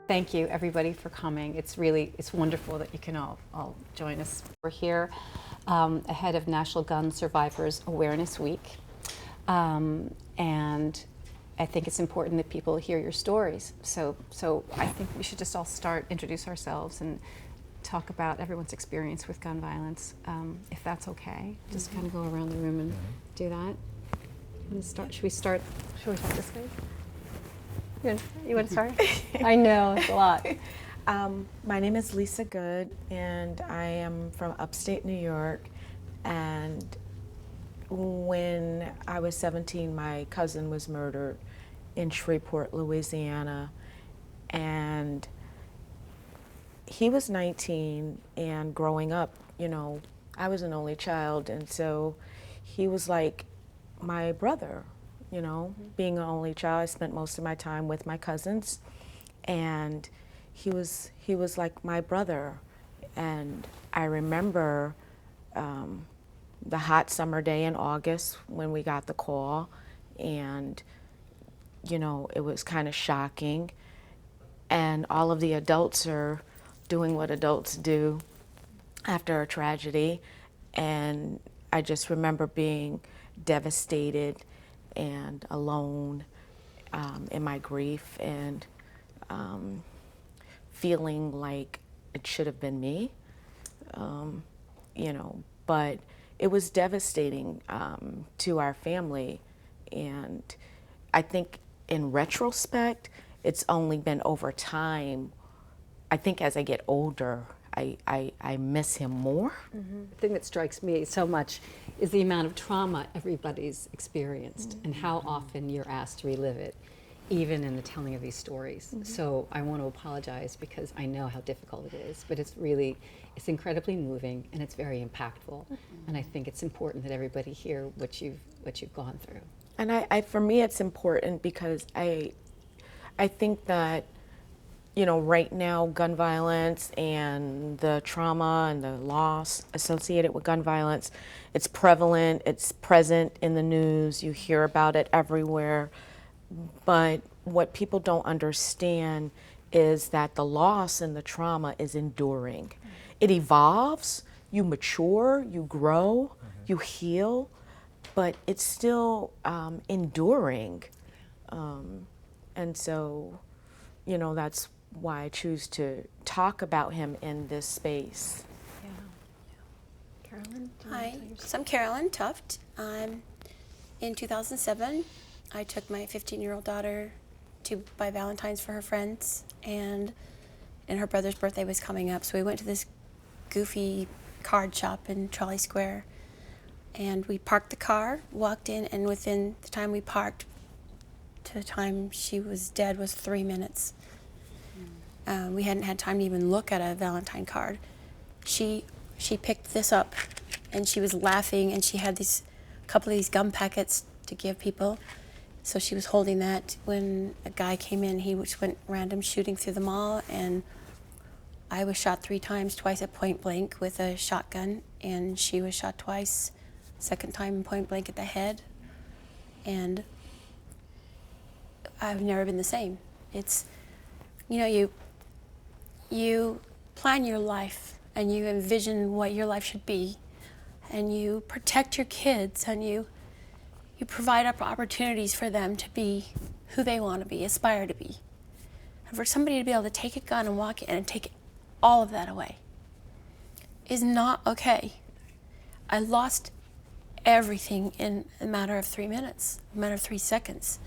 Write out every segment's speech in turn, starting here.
Thank you, everybody, for coming. It's wonderful that you can all join us. We're here ahead of National Gun Survivors Awareness Week. And I think it's important that people hear your stories. So I think we should just all introduce ourselves and talk about everyone's experience with gun violence, if that's okay. Just kind of go around the room and do that. Should we start this way? You want to start? I know, it's a lot. My name is Lisa Good, and I am from upstate New York. And when I was 17, my cousin was murdered in Shreveport, Louisiana. And he was 19, and growing up, I was an only child, and so he was like my brother. Being an only child, I spent most of my time with my cousins, and he was like my brother. And I remember the hot summer day in August when we got the call, and it was kind of shocking, and all of the adults are doing what adults do after a tragedy, and I just remember being devastated and alone in my grief, and feeling like it should have been me, but it was devastating to our family. And I think in retrospect, it's only been over time. I think as I get older, I miss him more. The thing that strikes me so much is the amount of trauma everybody's experienced and how often you're asked to relive it, even in the telling of these stories. So I want to apologize because I know how difficult it is, but it's incredibly moving and it's very impactful. And I think it's important that everybody hear what you've gone through. And for me, it's important because I think that right now, gun violence and the trauma and the loss associated with gun violence, it's prevalent, it's present in the news, you hear about it everywhere. But what people don't understand is that the loss and the trauma is enduring. It evolves, you mature, you grow, you heal, but it's still enduring. And so, that's why I choose to talk about him in this space. CAROLYN? Hi, so I'm CAROLYN TUFT. In 2007, I took my 15-year-old daughter to buy Valentine's for her friends, and her brother's birthday was coming up, so we went to this goofy card shop in Trolley Square, and we parked the car, walked in, and within the time we parked to the time she was dead was 3 minutes. We hadn't had time to even look at a Valentine card. She picked this up, and she was laughing, and she had a couple of these gum packets to give people. So she was holding that when a guy came in. He just went random shooting through the mall, and I was shot 3 times, twice at point blank with a shotgun, and she was shot twice, second time point blank at the head. And I've never been the same. It's, you plan your life and you envision what your life should be, and you protect your kids, and you provide up opportunities for them to be who they want to be, aspire to be. And for somebody to be able to take a gun and walk in and take all of that away is not okay. I lost everything in a matter of 3 minutes, a matter of 3 seconds,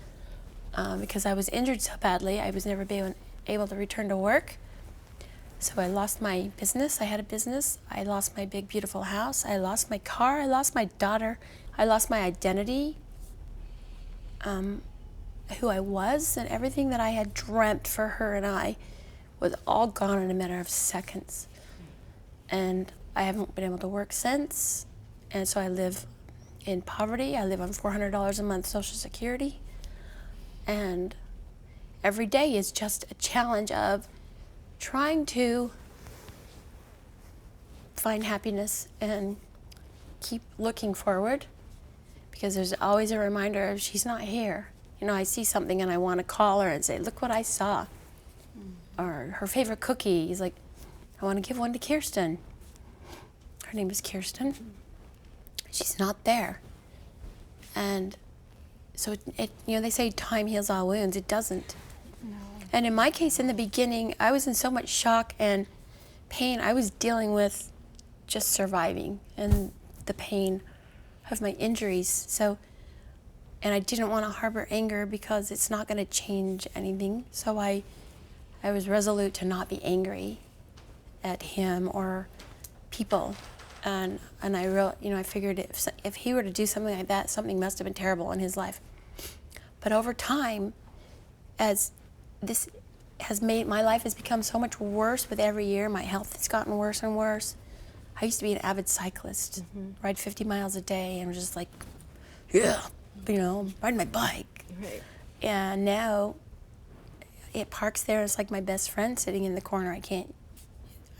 because I was injured so badly. I was never able to return to work. So I lost my business. I had a business. I lost my big, beautiful house. I lost my car. I lost my daughter. I lost my identity, who I was, and everything that I had dreamt for her and I was all gone in a matter of seconds. And I haven't been able to work since. And so I live in poverty. I live on $400 a month Social Security. And every day is just a challenge of trying to find happiness and keep looking forward, because there's always a reminder of she's not here. I see something and I want to call her and say, look what I saw. her favorite cookie. He's like, I want to give one to Kirsten. Her name is Kirsten. She's not there. And so they say time heals all wounds. It doesn't. No. And in my case, in the beginning, I was in so much shock and pain. I was dealing with just surviving and the pain of my injuries. So, and I didn't want to harbor anger because it's not going to change anything. So I was resolute to not be angry at him or people. And I figured if he were to do something like that, something must have been terrible in his life. But over time, as this has made, my life has become so much worse with every year. My health has gotten worse and worse. I used to be an avid cyclist, ride 50 miles a day, and was just like, yeah, ride my bike. Right. And now it parks there. It's like my best friend sitting in the corner.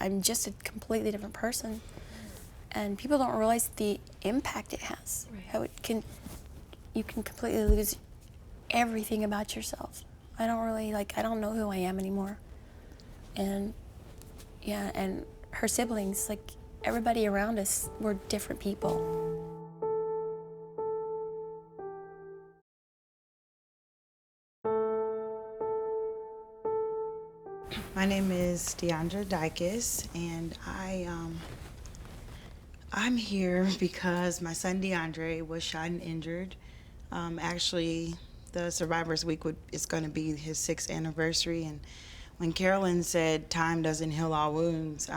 I'm just a completely different person. And people don't realize the impact it has. Right. How you can completely lose everything about yourself. I don't know who I am anymore. And yeah, and her siblings, like everybody around us, were different people. My name is Deandra Dykes, and I'm here because my son DeAndre was shot and injured. Actually, the Survivors Week is going to be his 6th anniversary, and when CAROLYN said time doesn't heal all wounds,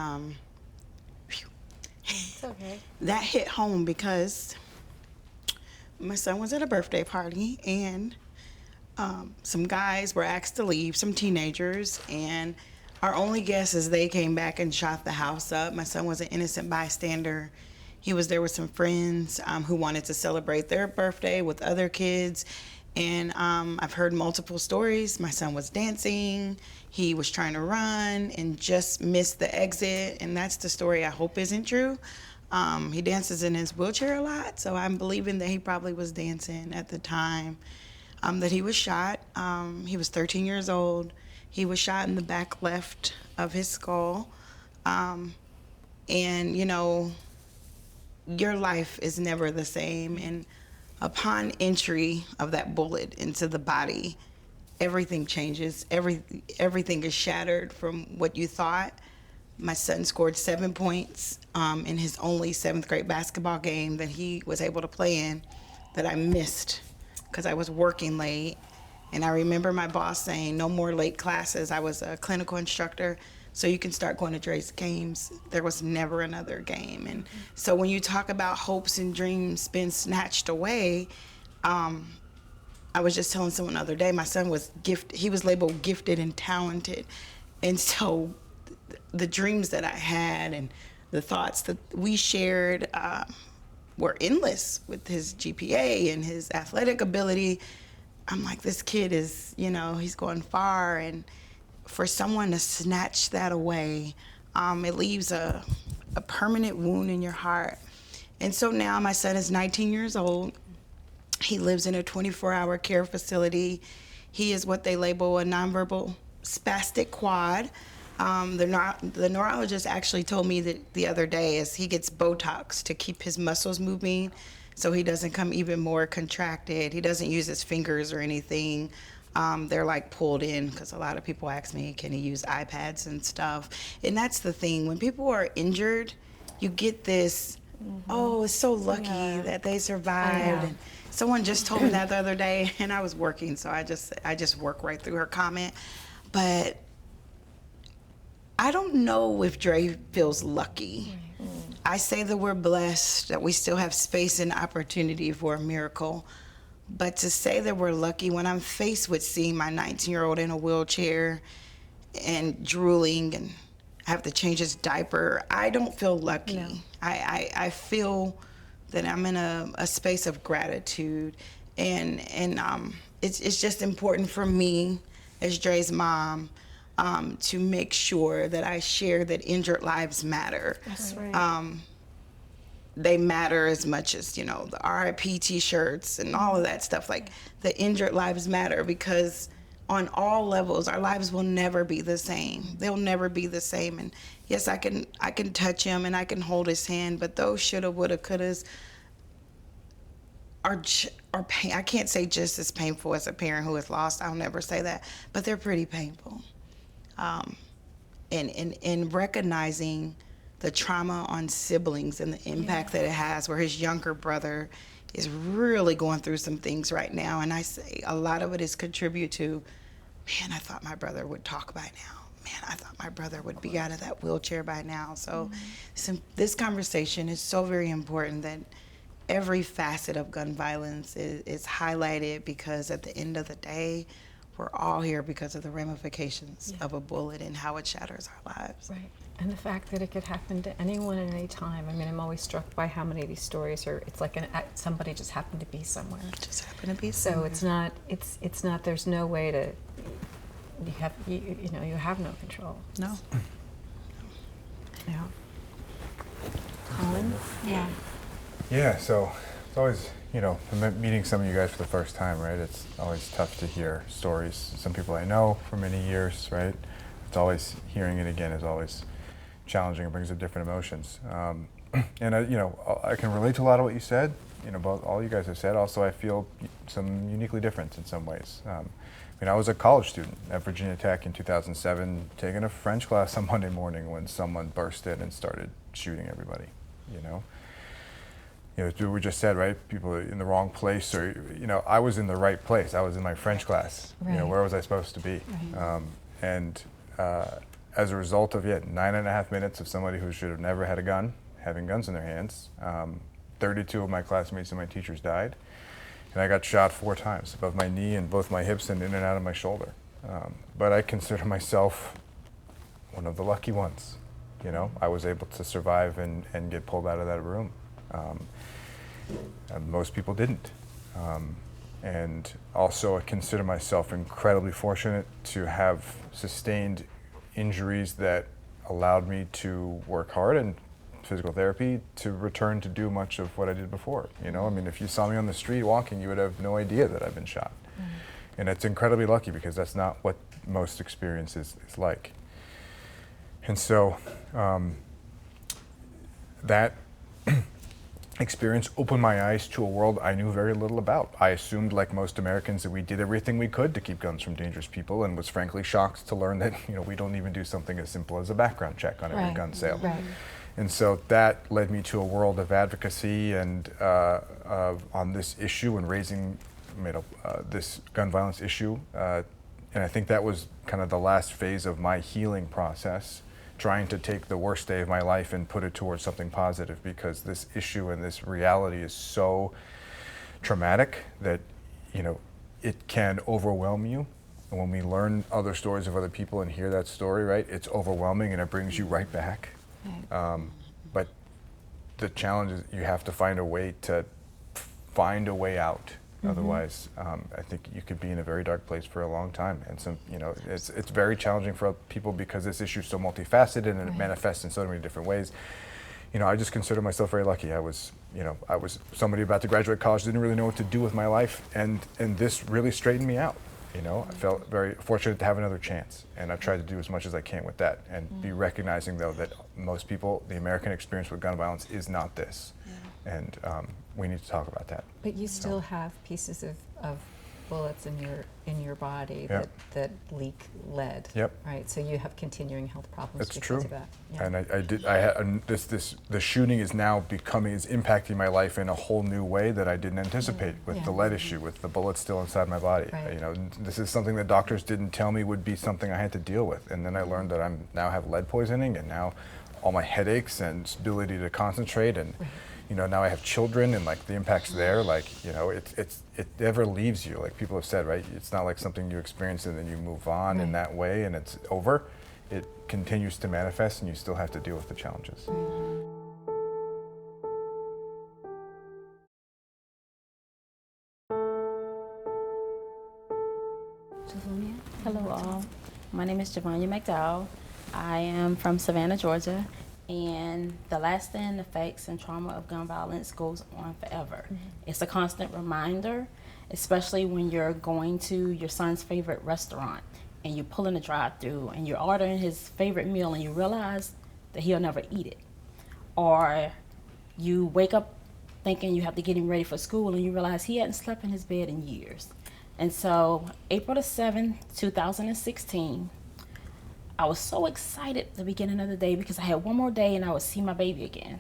It's okay. that hit home because my son was at a birthday party, and some guys were asked to leave, some teenagers, and our only guess is they came back and shot the house up. My son was an innocent bystander. He was there with some friends who wanted to celebrate their birthday with other kids. And I've heard multiple stories. My son was dancing. He was trying to run and just missed the exit. And that's the story I hope isn't true. He dances in his wheelchair a lot, so I'm believing that he probably was dancing at the time that he was shot. He was 13 years old. He was shot in the back left of his skull. And, your life is never the same. And upon entry of that bullet into the body, everything changes. Everything is shattered from what you thought. My son scored 7 points in his only 7th grade basketball game that he was able to play in that I missed because I was working late. And I remember my boss saying, no more late classes. I was a clinical instructor, so you can start going to Dre's games. There was never another game. And so when you talk about hopes and dreams being snatched away, I was just telling someone the other day, my son was gifted. He was labeled gifted and talented. And so the dreams that I had and the thoughts that we shared were endless with his GPA and his athletic ability. I'm like, this kid is, he's going far. And for someone to snatch that away, it leaves a permanent wound in your heart. And so now my son is 19 years old. He lives in a 24-hour care facility. He is what they label a nonverbal spastic quad. The neurologist actually told me that the other day is he gets Botox to keep his muscles moving so he doesn't come even more contracted. He doesn't use his fingers or anything. They're like pulled in because a lot of people ask me, can he use iPads and stuff? And that's the thing. When people are injured, you get this, oh, it's so lucky that they survived. And someone just told me that the other day, and I was working, so I just worked right through her comment. But I don't know if Dre feels lucky. I say that we're blessed, that we still have space and opportunity for a miracle. But to say that we're lucky, when I'm faced with seeing my 19-year-old in a wheelchair and drooling and have to change his diaper, I don't feel lucky. No. I feel that I'm in a space of gratitude. And it's just important for me as Dre's mom to make sure that I share that injured lives matter. That's right. They matter as much as, the RIP t-shirts and all of that stuff. Like, the injured lives matter because on all levels. Our lives will never be the same. They'll never be the same. And yes, I can touch him and I can hold his hand, but those shoulda, woulda, couldas are pain. I can't say just as painful as a parent who has lost. I'll never say that, but they're pretty painful. And recognizing the trauma on siblings and the impact that it has, where his younger brother is really going through some things right now. And I say a lot of it is contribute to, man, I thought my brother would talk by now. Man, I thought my brother would be out of that wheelchair by now. So this conversation is so very important, that every facet of gun violence is highlighted, because at the end of the day, we're all here because of the ramifications of a bullet and how it shatters our lives. Right. And the fact that it could happen to anyone at any time. I mean, I'm always struck by how many of these stories are, it's like somebody just happened to be somewhere. Just happen to be So somewhere. it's not, there's no way to, you have no control. No. Yeah. Colin? Yeah. Yeah, so it's always, meeting some of you guys for the first time, right? It's always tough to hear stories. Some people I know for many years, right? It's always, hearing it again is always challenging. It brings up different emotions. And I can relate to a lot of what you said, both all you guys have said. Also, I feel some uniquely different in some ways. I was a college student at Virginia Tech in 2007, taking a French class on Monday morning when someone burst in and started shooting everybody, we just said, right? People in the wrong place, or I was in the right place. I was in my French class. Right. Where was I supposed to be? Right. As a result of 9.5 minutes of somebody who should have never had a gun, having guns in their hands, 32 of my classmates and my teachers died, and I got shot 4 times, above my knee and both my hips and in and out of my shoulder. But I consider myself one of the lucky ones. I was able to survive and get pulled out of that room. And most people didn't. And also I consider myself incredibly fortunate to have sustained injuries that allowed me to work hard in physical therapy to return to do much of what I did before. If you saw me on the street walking, you would have no idea that I've been shot. And it's incredibly lucky, because that's not what most experience is like. And so that experience opened my eyes to a world I knew very little about. I assumed, like most Americans, that we did everything we could to keep guns from dangerous people, and was frankly shocked to learn that we don't even do something as simple as a background check on every gun sale. Right. And so that led me to a world of advocacy and on this issue, and raising this gun violence issue. And I think that was kind of the last phase of my healing process, trying to take the worst day of my life and put it towards something positive, because this issue and this reality is so traumatic that it can overwhelm you. And when we learn other stories of other people and hear that story, right, it's overwhelming and it brings you right back. Right. But the challenge is you have to find a way out. Otherwise, I think you could be in a very dark place for a long time. And so, it's very challenging for people, because this issue is so multifaceted and it manifests in so many different ways. I just consider myself very lucky. I was somebody about to graduate college, didn't really know what to do with my life, and this really straightened me out. I felt very fortunate to have another chance, and I've tried to do as much as I can with that, and be recognizing, though, that most people, the American experience with gun violence is not this. And we need to talk about that. But you still have pieces of bullets in your body Yep. that leak lead. Yep. Right. So you have continuing health problems That's because true. of that. Yeah. And the shooting is now impacting my life in a whole new way that I didn't anticipate, with the lead issue, with the bullets still inside my body. Right. This is something that doctors didn't tell me would be something I had to deal with. And then I learned that I now have lead poisoning, and now all my headaches and ability to concentrate, and now I have children, and the impacts there, it never leaves you. Like people have said, right? It's not like something you experience and then you move on in that way and it's over. It continues to manifest, and you still have to deal with the challenges. Hello all. My name is Javanya McDowell. I am from Savannah, Georgia, and the lasting effects and trauma of gun violence goes on forever. It's a constant reminder, especially when you're going to your son's favorite restaurant and you're pulling a drive-through and you're ordering his favorite meal and you realize that he'll never eat it. Or you wake up thinking you have to get him ready for school and you realize he hadn't slept in his bed in years. And so April the 7th, 2016, I was so excited at the beginning of the day because I had one more day and I would see my baby again.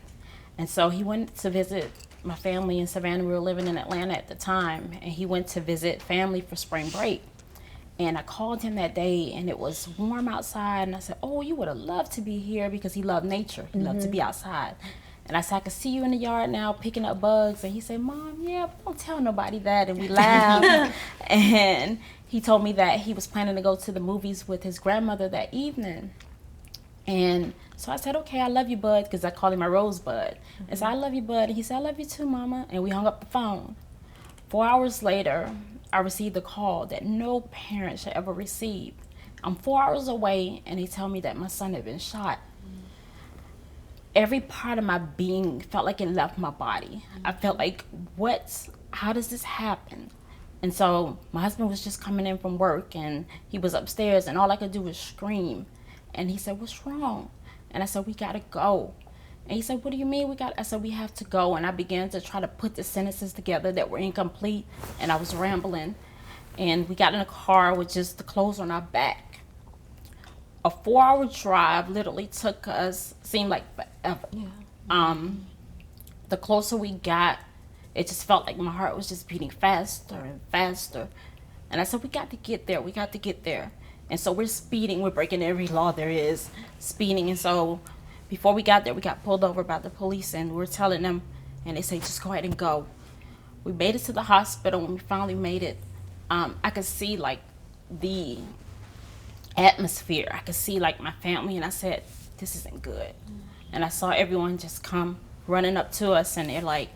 And so he went to visit my family in Savannah. We were living in Atlanta at the time, and he went to visit family for spring break. And I called him that day, and it was warm outside, and I said, oh, you would have loved to be here, because he loved nature. He loved to be outside. And I said, I could see you in the yard now picking up bugs. And he said, Mom, yeah, but don't tell nobody that. And we laughed. And he told me that he was planning to go to the movies with his grandmother that evening. And so I said, okay, I love you, Bud, because I call him my Rosebud. And so I love you, Bud. And he said, I love you too, Mama. And we hung up the phone. 4 hours later, I received a call that no parent should ever receive. I'm 4 hours away, and they tell me that my son had been shot. Every part of my being felt like it left my body. I felt like, how does this happen? And so my husband was just coming in from work, and he was upstairs, and all I could do was scream. And he said, what's wrong? And I said, we gotta go. And he said, what do you mean I said, we have to go. And I began to try to put the sentences together that were incomplete, and I was rambling. And we got in a car with just the clothes on our back. A 4-hour drive literally took us, seemed like forever. Yeah. The closer we got, it just felt like my heart was just beating faster and faster. And I said, we got to get there, we got to get there. And so we're speeding, we're breaking every law there is, speeding. And so before we got there, we got pulled over by the police, and we're telling them, and they say, just go ahead and go. We made it to the hospital. When we finally made it, I could see like the atmosphere. I could see like my family, and I said, this isn't good. And I saw everyone just come running up to us, and they're like,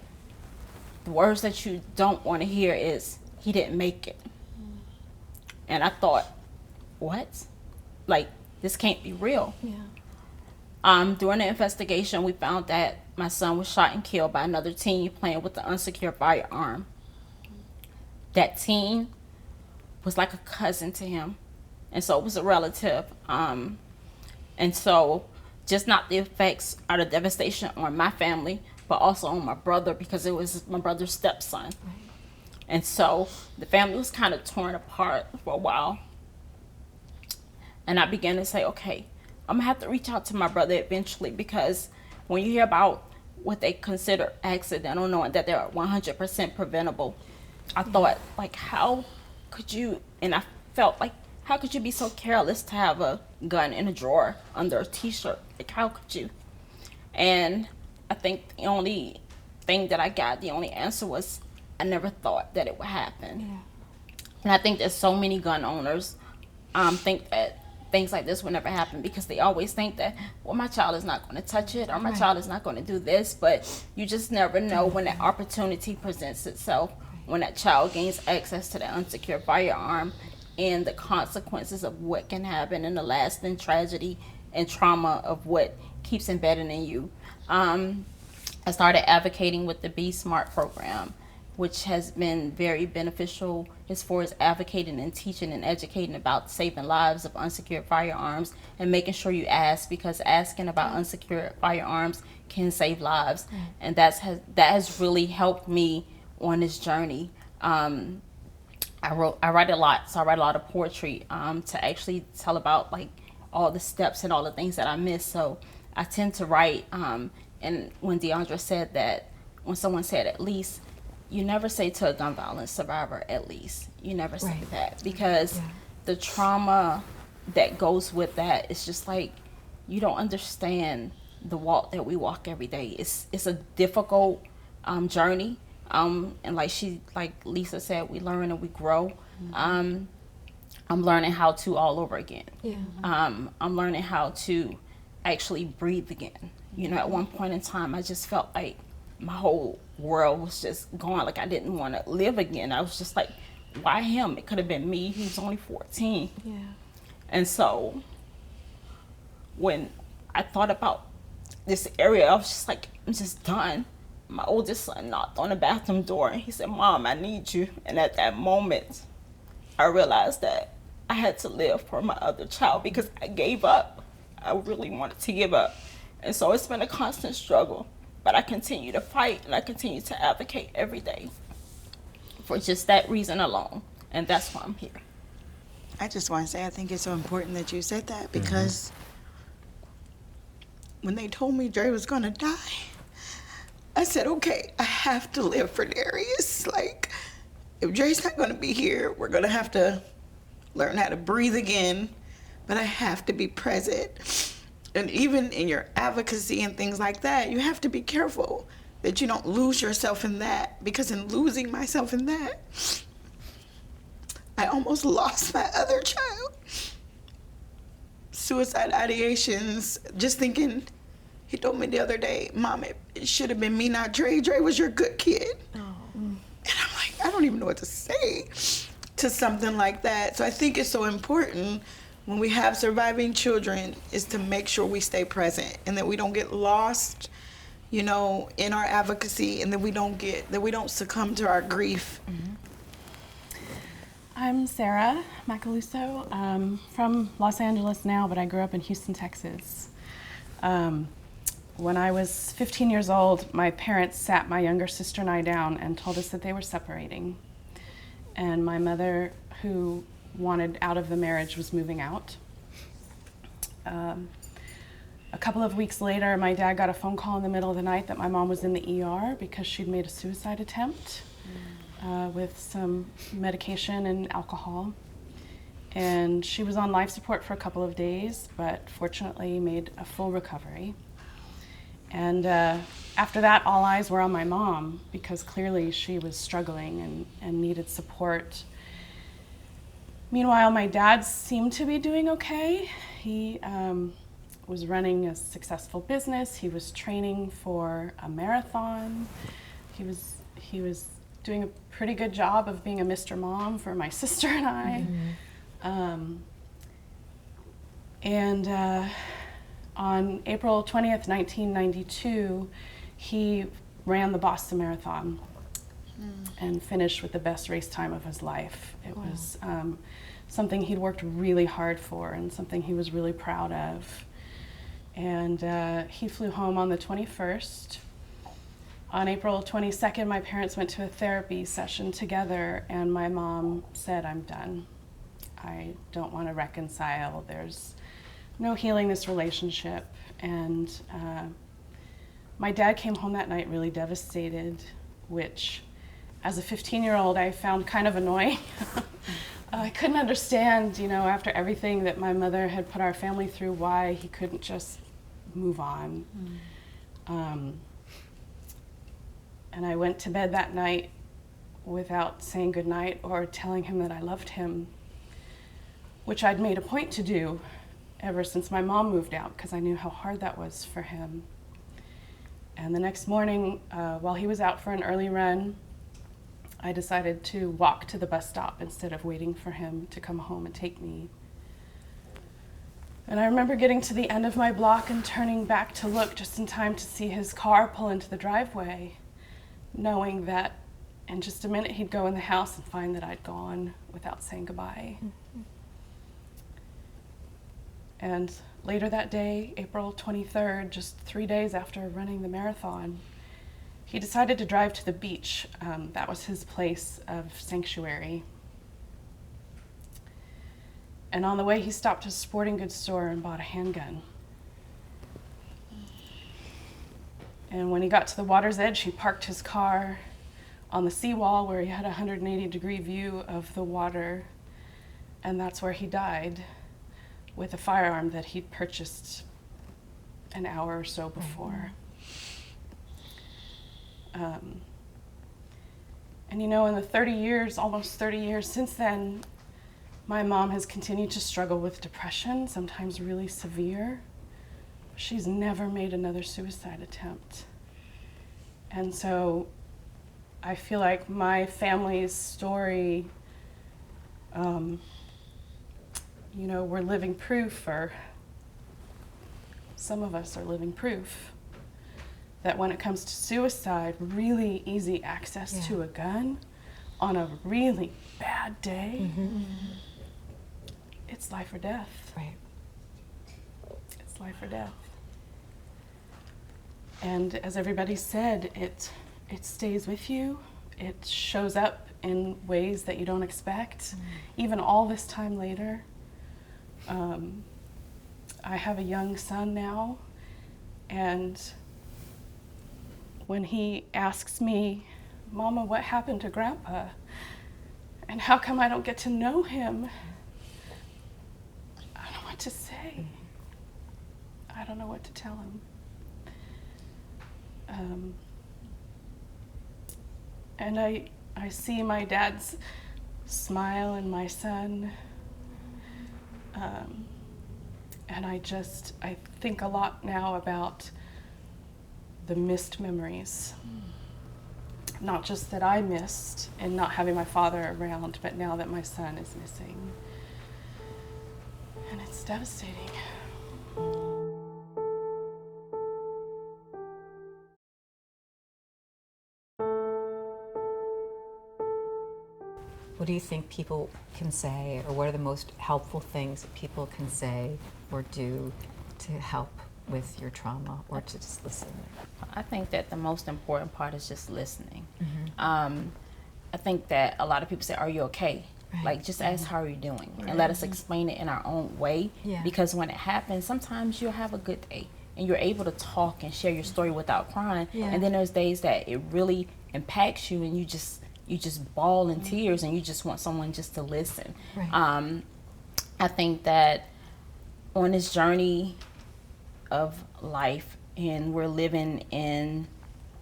the words that you don't want to hear is, he didn't make it. And I thought, what? Like, this can't be real. Yeah. During the investigation, we found that my son was shot and killed by another teen playing with an unsecured firearm. That teen was like a cousin to him, and so it was a relative. And so just not the effects or the devastation on my family, but also on my brother, because it was my brother's stepson. Right. And so the family was kind of torn apart for a while. And I began to say, okay, I'm gonna have to reach out to my brother eventually, because when you hear about what they consider accidental, knowing that they're 100% preventable, I thought, like, how could you, and I felt like, how could you be so careless to have a gun in a drawer under a t-shirt? Like, how could you? And I think the only thing that I got, the only answer was, I never thought that it would happen. Yeah. And I think that so many gun owners think that things like this will never happen, because they always think that, well, my child is not going to touch it, or my child is not going to do this. But you just never know when that opportunity presents itself, when that child gains access to that unsecured firearm, and the consequences of what can happen, and the lasting tragedy and trauma of what keeps embedding in you. I started advocating with the Be Smart program, which has been very beneficial as far as advocating and teaching and educating about saving lives of unsecured firearms, and making sure you ask, because asking about unsecured firearms can save lives. And that has really helped me on this journey. I write a lot, so I write a lot of poetry to actually tell about like all the steps and all the things that I missed. So I tend to write, and when Deandra said that, when someone said at least, you never say to a gun violence survivor, at least. You never say that, because the trauma that goes with that is just like, you don't understand the walk that we walk every day. It's a difficult journey. And like Lisa said, we learn and we grow. I'm learning how to all over again. Yeah. I'm learning how to actually breathe again. You know, at one point in time, I just felt like my whole world was just gone. Like, I didn't want to live again. I was just like, why him? It could have been me. He was only 14. Yeah. And so when I thought about this area, I was just like, I'm just done. My oldest son knocked on the bathroom door and he said, Mom, I need you. And at that moment, I realized that I had to live for my other child because I gave up. I really wanted to give up. And so it's been a constant struggle, but I continue to fight and I continue to advocate every day for just that reason alone. And that's why I'm here. I just want to say I think it's so important that you said that because when they told me Dre was going to die, I said, okay, I have to live for Darius. Like, if Dre's not going to be here, we're going to have to learn how to breathe again, but I have to be present. And even in your advocacy and things like that, you have to be careful that you don't lose yourself in that, because in losing myself in that, I almost lost my other child. Suicide ideations, just thinking, he told me the other day, Mom, it should have been me, not Dre. Dre was your good kid. Oh. And I'm like, I don't even know what to say to something like that. So I think it's so important when we have surviving children is to make sure we stay present and that we don't get lost, you know, in our advocacy, and that we don't succumb to our grief. I'm SARA MACALUSO. I'm from Los Angeles now, but I grew up in Houston, Texas. When I was 15 years old, my parents sat my younger sister and I down and told us that they were separating. And my mother, who wanted out of the marriage, was moving out. A couple of weeks later, my dad got a phone call in the middle of the night that my mom was in the ER because she'd made a suicide attempt with some medication and alcohol. And she was on life support for a couple of days, but fortunately made a full recovery. And after that, all eyes were on my mom because clearly she was struggling and needed support. Meanwhile, my dad seemed to be doing okay. He was running a successful business. He was training for a marathon. He was doing a pretty good job of being a Mr. Mom for my sister and I. On April 20th, 1992, he ran the Boston Marathon and finished with the best race time of his life. It was something he'd worked really hard for and something he was really proud of. And he flew home on the 21st. On April 22nd, my parents went to a therapy session together, and my mom said, I'm done. I don't want to reconcile. There's no healing this relationship. And my dad came home that night really devastated, which as a 15-year-old I found kind of annoying. I couldn't understand, you know, after everything that my mother had put our family through, why he couldn't just move on. And I went to bed that night without saying goodnight or telling him that I loved him, which I'd made a point to do ever since my mom moved out, because I knew how hard that was for him. And the next morning, while he was out for an early run, I decided to walk to the bus stop instead of waiting for him to come home and take me. And I remember getting to the end of my block and turning back to look just in time to see his car pull into the driveway, knowing that in just a minute he'd go in the house and find that I'd gone without saying goodbye. And later that day, April 23rd, just 3 days after running the marathon, he decided to drive to the beach. That was his place of sanctuary. And on the way, he stopped at a sporting goods store and bought a handgun. And when he got to the water's edge, he parked his car on the seawall where he had a 180-degree view of the water. And that's where he died, with a firearm that he'd purchased an hour or so before. And you know, in the 30 years, almost 30 years since then, my mom has continued to struggle with depression, sometimes really severe. She's never made another suicide attempt. And so I feel like my family's story, you know, we're living proof, or some of us are living proof that when it comes to suicide, really easy access to a gun on a really bad day, it's life or death. Right. It's life or death. And as everybody said, it stays with you. It shows up in ways that you don't expect, even all this time later. I have a young son now, and when he asks me, Mama, what happened to Grandpa? And how come I don't get to know him? I don't know what to say. I don't know what to tell him. And I see my dad's smile in my son. And I think a lot now about the missed memories. Not just that I missed and not having my father around, but now that my son is missing. And it's devastating. What do you think people can say, or what are the most helpful things that people can say or do to help with your trauma, or to just listen? I think that the most important part is just listening. I think that a lot of people say, are you okay? Right. Like, just ask, how are you doing? And let us explain it in our own way. Yeah. Because when it happens, sometimes you'll have a good day and you're able to talk and share your story without crying. Yeah. And then there's days that it really impacts you and you just bawl in tears and you just want someone just to listen. Right. I think that on this journey of life, and we're living in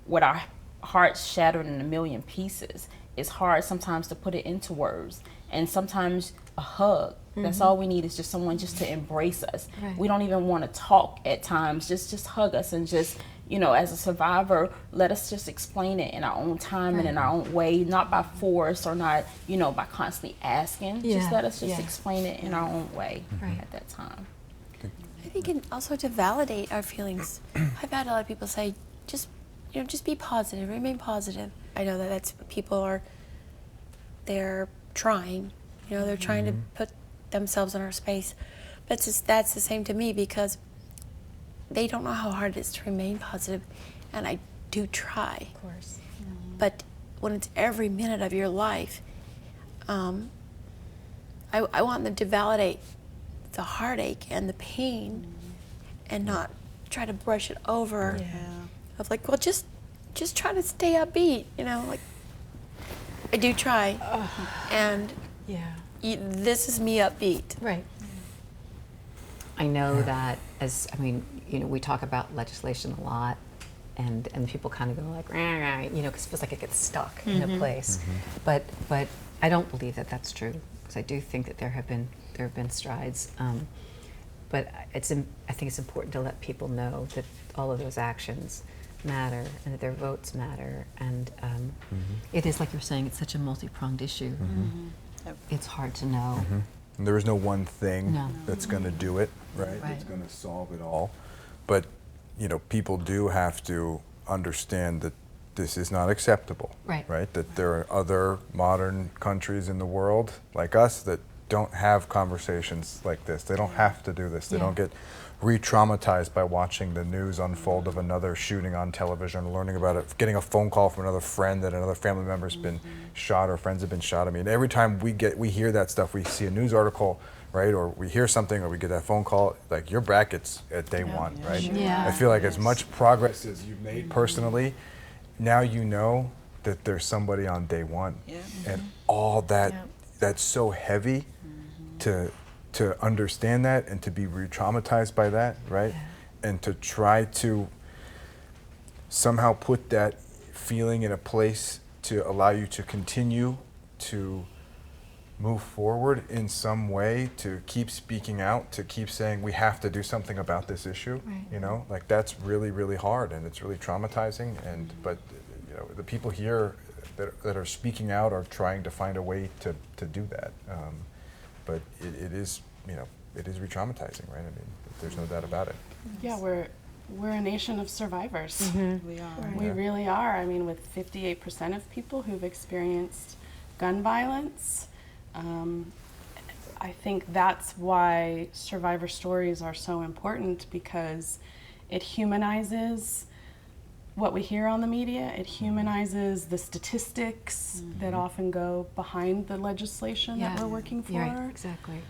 with our hearts shattered in a million pieces, it's hard sometimes to put it into words. And sometimes a hug, that's all we need, is just someone just to embrace us. Right. We don't even want to talk at times, just hug us and just, you know, as a survivor, let us just explain it in our own time and in our own way, not by force or not, you know, by constantly asking. Just let us just explain it in our own way at that time. I think, and also to validate our feelings. I've had a lot of people say, just be positive, remain positive. I know that that's what people are, they're trying, they're trying to put themselves in our space. But that's the same to me, because they don't know how hard it is to remain positive, and I do try. Of course. But when it's every minute of your life, I want them to validate the heartache and the pain, and not try to brush it over. Of like, well, just try to stay upbeat, like I do try, and this is me upbeat. Right. I know that we talk about legislation a lot, and people kind of go like, rah, because it feels like it gets stuck in a place. But I don't believe that that's true, because I do think that there have been strides. But I think it's important to let people know that all of those actions matter and that their votes matter. And it is, like you're saying, it's such a multi-pronged issue. It's hard to know. And there is no one thing that's going to do it, right? Right. That's going to solve it all. But, people do have to understand that this is not acceptable, right? That there are other modern countries in the world like us that don't have conversations like this. They don't have to do this. They don't get re-traumatized by watching the news unfold of another shooting on television, learning about it, getting a phone call from another friend that another family member's been shot or friends have been shot. I mean, every time we hear that stuff, we see a news article, right, or we hear something, or we get that phone call, like, you're back at day one, right? I feel like as much progress as you've made personally, now you know that there's somebody on day one. And all that, that's so heavy to understand that and to be re-traumatized by that, right? And to try to somehow put that feeling in a place to allow you to continue to move forward in some way, to keep speaking out, to keep saying we have to do something about this issue, like that's really, really hard, and it's really traumatizing. And but the people here that are speaking out are trying to find a way to do that. But it is, it is re-traumatizing, right? I mean, there's no doubt about it. Yeah, we're we're a nation of survivors. We are. We really are. I mean, with 58% of people who've experienced gun violence, I think that's why survivor stories are so important, because it humanizes what we hear on the media. It humanizes the statistics that often go behind the legislation that we're working for. Right, exactly.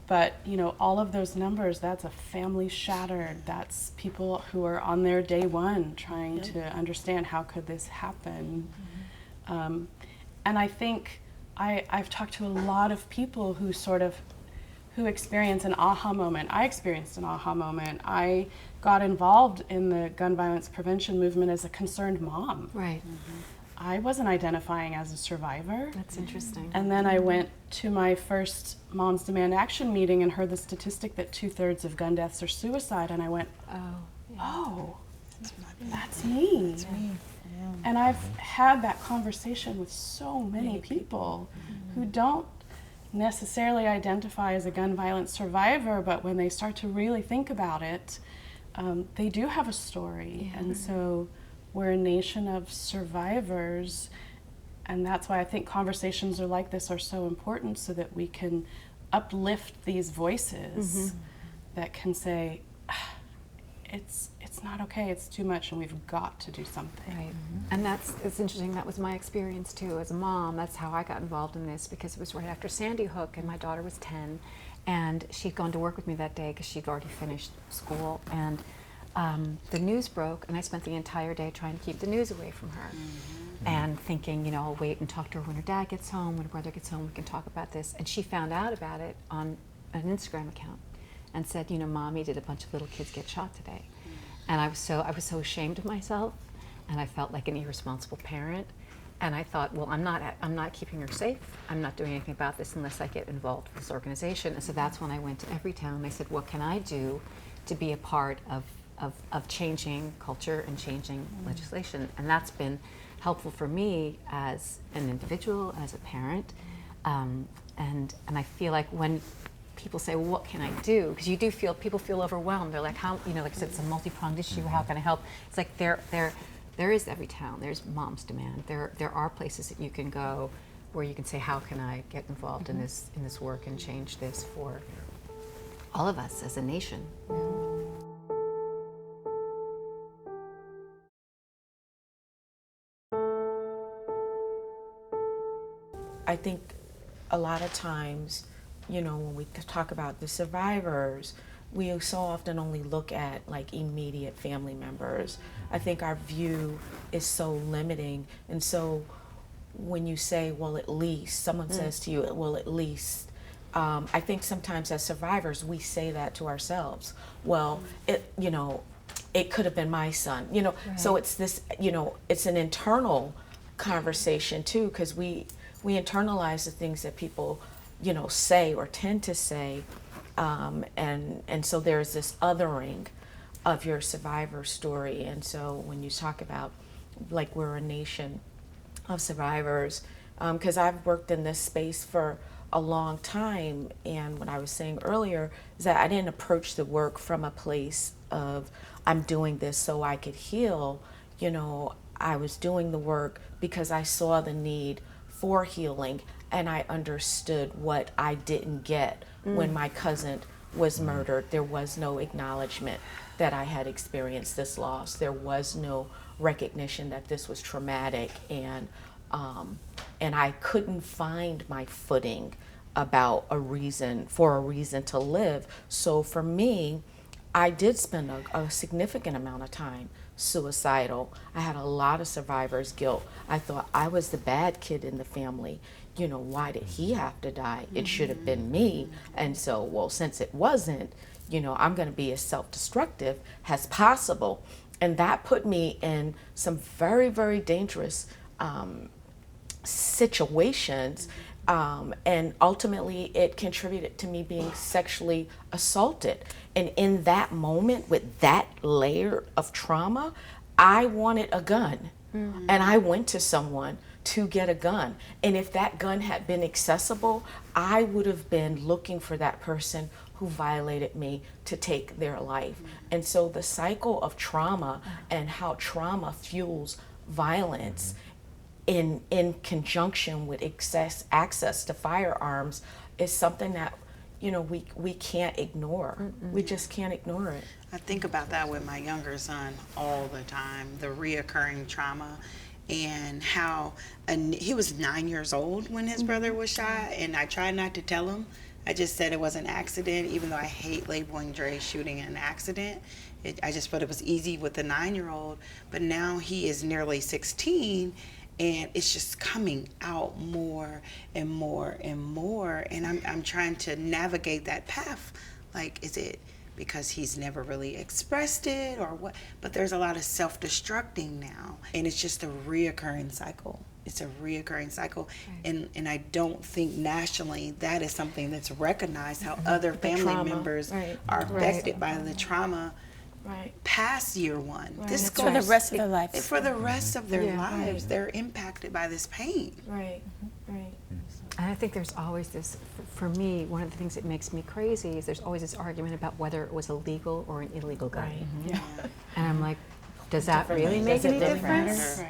But you know, all of those numbers, that's a family shattered. That's people who are on their day one trying to understand how could this happen. And I think I've talked to a lot of people who who experience an aha moment. I experienced an aha moment. I got involved in the gun violence prevention movement as a concerned mom. Right. I wasn't identifying as a survivor. That's interesting. And then I went to my first Moms Demand Action meeting and heard the statistic that 2/3 of gun deaths are suicide, and I went, oh, that's me. That's me. Yeah. And I've had that conversation with so many people who don't necessarily identify as a gun violence survivor, but when they start to really think about it, they do have a story. And so we're a nation of survivors, and that's why I think conversations like this are so important, so that we can uplift these voices that can say, it's not okay, it's too much, and we've got to do something. Right. And it's interesting, that was my experience too as a mom. That's how I got involved in this, because it was right after Sandy Hook and my daughter was 10, and she'd gone to work with me that day because she'd already finished school, and the news broke, and I spent the entire day trying to keep the news away from her and thinking, you know, I'll wait and talk to her when her dad gets home, when her brother gets home, we can talk about this. And she found out about it on an Instagram account and said, you know, Mommy, did a bunch of little kids get shot today? And I was so ashamed of myself, and I felt like an irresponsible parent. And I thought, well, I'm not keeping her safe. I'm not doing anything about this unless I get involved with this organization. And so that's when I went to Everytown. I said, what can I do to be a part of changing culture and changing legislation? And that's been helpful for me as an individual, as a parent. And I feel like when people say, well, what can I do? Because you do feel, people feel overwhelmed. They're like, how, you know, like I said, it's a multi-pronged issue, how can I help? It's like there is Everytown, there's Moms Demand, there are places that you can go where you can say, how can I get involved in this work and change this for all of us as a nation? I think a lot of times, you know, when we talk about the survivors, we so often only look at like immediate family members. I think our view is so limiting. And so when you say, well, at least, someone says to you, well, at least, I think sometimes as survivors, we say that to ourselves. Well, you know, it could have been my son, you know. Right. So it's this, you know, it's an internal conversation too, because we internalize the things that people, you know, say or tend to say, and so there's this othering of your survivor story. And so when you talk about, like, we're a nation of survivors, because I've worked in this space for a long time, and what I was saying earlier is that I didn't approach the work from a place of, I'm doing this so I could heal. You know, I was doing the work because I saw the need for healing, and I understood what I didn't get when my cousin was murdered. There was no acknowledgement that I had experienced this loss. There was no recognition that this was traumatic, and I couldn't find my footing about a reason to live. So for me, I did spend a significant amount of time suicidal. I had a lot of survivor's guilt. I thought I was the bad kid in the family. You know, why did he have to die? It should have been me. And so, well, since it wasn't, you know, I'm going to be as self-destructive as possible. And that put me in some very, very dangerous situations. And ultimately, it contributed to me being sexually assaulted. And in that moment, with that layer of trauma, I wanted a gun. And I went to someone to get a gun. And if that gun had been accessible, I would have been looking for that person who violated me to take their life. And so the cycle of trauma and how trauma fuels violence in conjunction with access to firearms is something that, you know, we can't ignore. We just can't ignore it. I think about that with my younger son all the time, the reoccurring trauma, and how he was 9 years old when his brother was shot, and I tried not to tell him. I just said it was an accident, even though I hate labeling Dre's shooting an accident. I just thought it was easy with the 9-year-old, but now he is nearly 16, and it's just coming out more and more and more, and I'm trying to navigate that path. Like, is it because he's never really expressed it or what? But there's a lot of self-destructing now, and it's just a reoccurring cycle. It's a reoccurring cycle, and I don't think nationally that is something that's recognized, how other family members are affected by the trauma past year one. This goes for the rest of their lives. For the rest of their lives, they're impacted by this pain. Right. And I think there's always this, for me, one of the things that makes me crazy is there's always this argument about whether it was a legal or an illegal gun. And I'm like, does that really make any difference?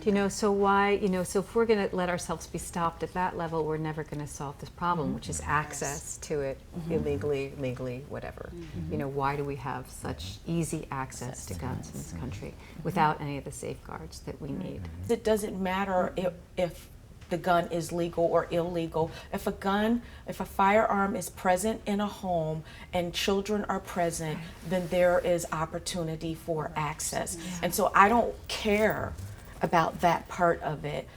You know, so why, you know, so if we're going to let ourselves be stopped at that level, we're never going to solve this problem, which is access to it illegally, legally, whatever. You know, why do we have such easy access to guns in this country without any of the safeguards that we need? It doesn't matter if the gun is legal or illegal. If a firearm is present in a home and children are present, then there is opportunity for access. And so I don't care about that part of it.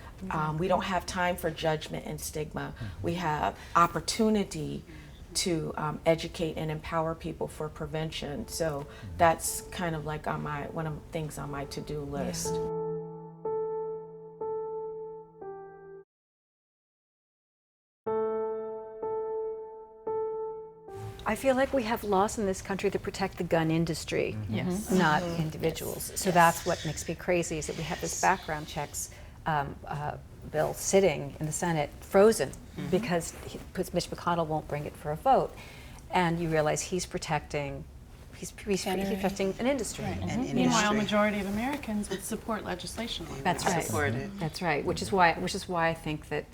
We don't have time for judgment and stigma. We have opportunity to educate and empower people for prevention. So that's kind of like one of the things on my to-do list. I feel like we have laws in this country to protect the gun industry, not individuals. So that's what makes me crazy, is that we have this background checks bill sitting in the Senate, frozen, because Mitch McConnell won't bring it for a vote. And you realize he's protecting an industry. Meanwhile, a majority of Americans would support legislation like That's that. right. Support it. That's right. Which is why I think that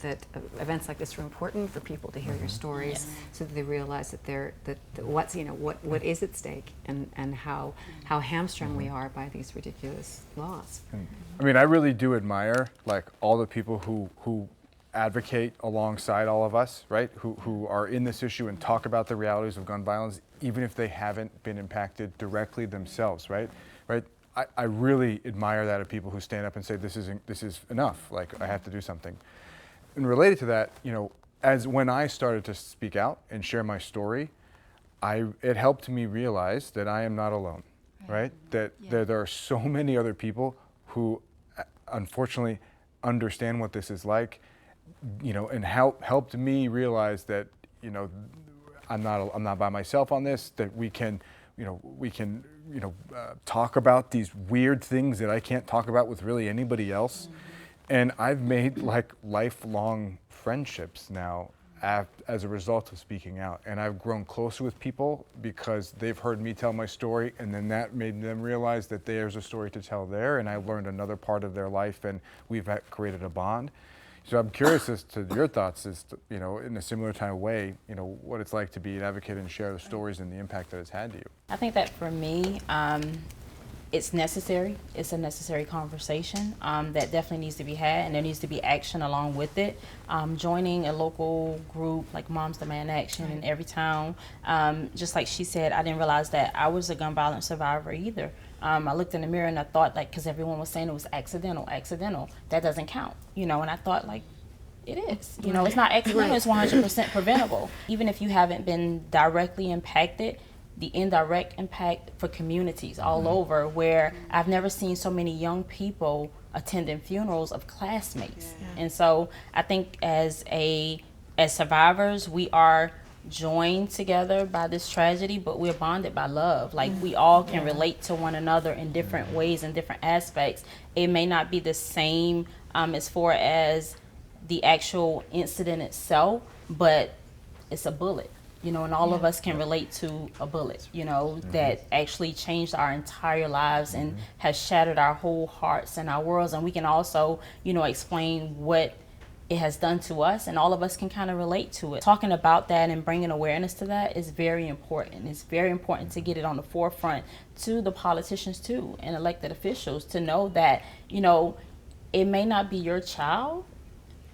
events like this are important for people to hear your stories, so that they realize that what is at stake, and how hamstrung we are by these ridiculous laws. I mean, I really do admire like all the people who advocate alongside all of us, right? Who are in this issue and talk about the realities of gun violence, even if they haven't been impacted directly themselves, right? I really admire that of people who stand up and say, this is enough, like I have to do something. And related to that, you know, as when I started to speak out and share my story, it helped me realize that I am not alone, right? That there are so many other people who unfortunately understand what this is like, you know, and helped me realize that, you know, I'm not by myself on this, that we can talk about these weird things that I can't talk about with really anybody else. And I've made like lifelong friendships now as a result of speaking out. And I've grown closer with people because they've heard me tell my story, and then that made them realize that there's a story to tell there, and I learned another part of their life, and we've created a bond. So I'm curious as to your thoughts, as to, you know, in a similar kind of way, you know, what it's like to be an advocate and share the stories and the impact that it's had to you. I think that for me, it's necessary. It's a necessary conversation that definitely needs to be had, and there needs to be action along with it. Joining a local group like Moms Demand Action in Everytown, just like she said, I didn't realize that I was a gun violence survivor either. I looked in the mirror and I thought, like, because everyone was saying it was accidental, that doesn't count, you know, and I thought, like, it is. You know, it's not accidental, it's 100% preventable. Even if you haven't been directly impacted, the indirect impact for communities all over, where I've never seen so many young people attending funerals of classmates. And so I think as survivors, we are joined together by this tragedy, but we're bonded by love. Like, we all can relate to one another in different ways and different aspects. It may not be the same as far as the actual incident itself, but it's a bullet. you know, and all of us can relate to a bullet, you know, that actually changed our entire lives and has shattered our whole hearts and our worlds. And we can also, you know, explain what it has done to us, and all of us can kind of relate to it. Talking about that and bringing awareness to that is very important. It's very important to get it on the forefront to the politicians too and elected officials to know that, you know, it may not be your child,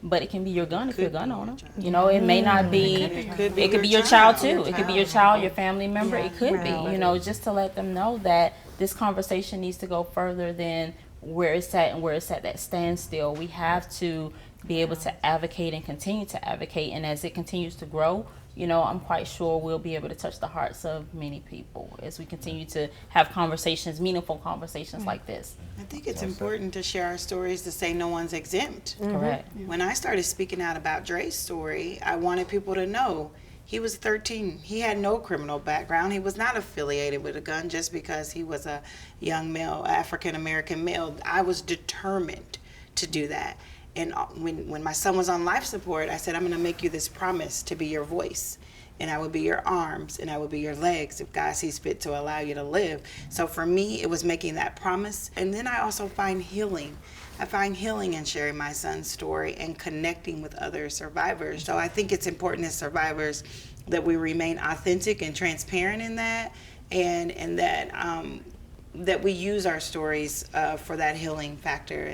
but it can be your gun if you're a gun owner. You know, it may not be, it could be your child too. It could be your child, your family member. It could be, you know, just to let them know that this conversation needs to go further than where it's at and where it's at that standstill. We have to be able to advocate and continue to advocate, and as it continues to grow, you know, I'm quite sure we'll be able to touch the hearts of many people as we continue to have conversations, meaningful conversations like this. I think it's important to share our stories to say no one's exempt. Correct. When I started speaking out about Dre's story, I wanted people to know he was 13. He had no criminal background. He was not affiliated with a gun just because he was a young male, African-American male. I was determined to do that. And when my son was on life support, I said, I'm going to make you this promise to be your voice. And I will be your arms, and I will be your legs if God sees fit to allow you to live. So for me, it was making that promise. And then I also find healing. I find healing in sharing my son's story and connecting with other survivors. So I think it's important as survivors that we remain authentic and transparent in that, and that we use our stories for that healing factor.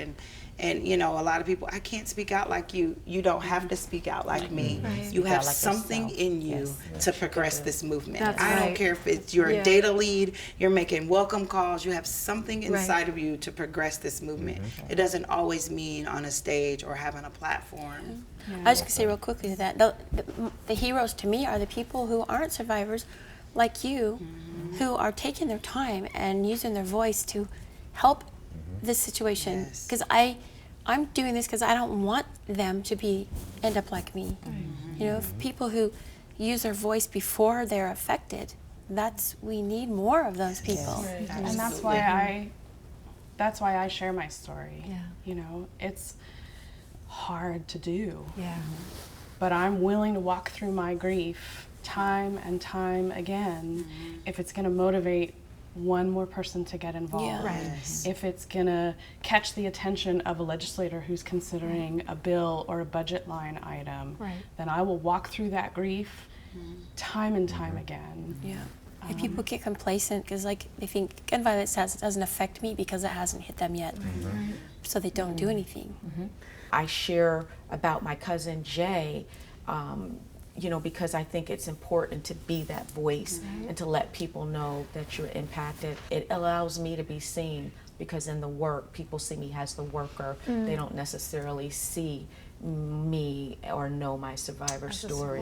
And you know, a lot of people, I can't speak out like you. You don't have to speak out like me. You have like something yourself. in you to progress this movement. That's I don't right. care if it's you're a data lead, you're making welcome calls, you have something inside of you to progress this movement. It doesn't always mean on a stage or having a platform. I was just going to say real quickly to that, the heroes to me are the people who aren't survivors like you, who are taking their time and using their voice to help this situation. Because I'm doing this because I don't want them to end up like me. You know, people who use their voice before they're affected, we need more of those people. And that's why I share my story. You know, it's hard to do. But I'm willing to walk through my grief time and time again if it's going to motivate one more person to get involved. If it's going to catch the attention of a legislator who's considering a bill or a budget line item, then I will walk through that grief time and time again. And people get complacent because they think gun violence doesn't affect me because it hasn't hit them yet. So they don't do anything. I share about my cousin Jay, you know, because I think it's important to be that voice and to let people know that you're impacted. It allows me to be seen because in the work, people see me as the worker. They don't necessarily see me or know my survivor story.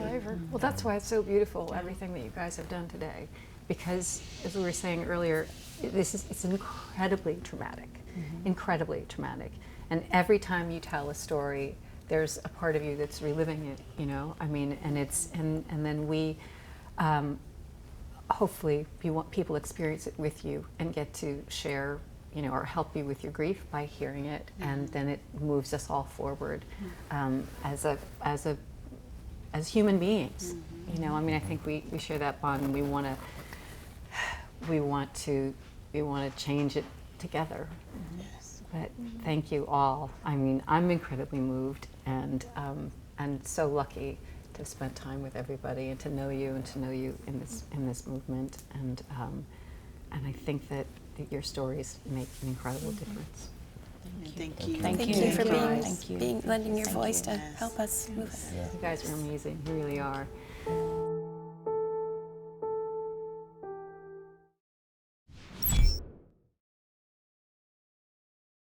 Well, that's why it's so beautiful, everything that you guys have done today. Because, as we were saying earlier, it's incredibly traumatic, incredibly traumatic. And every time you tell a story, there's a part of you that's reliving it, you know. I mean, and then we, hopefully, people experience it with you and get to share, you know, or help you with your grief by hearing it, and then it moves us all forward as human beings. You know, I mean, I think we share that bond, and we want to change it together. But thank you all. I mean, I'm incredibly moved and so lucky to have spent time with everybody and to know you in this movement. And I think that your stories make an incredible difference. Thank you. Thank you for lending your voice to help us move. You guys are amazing. You really are.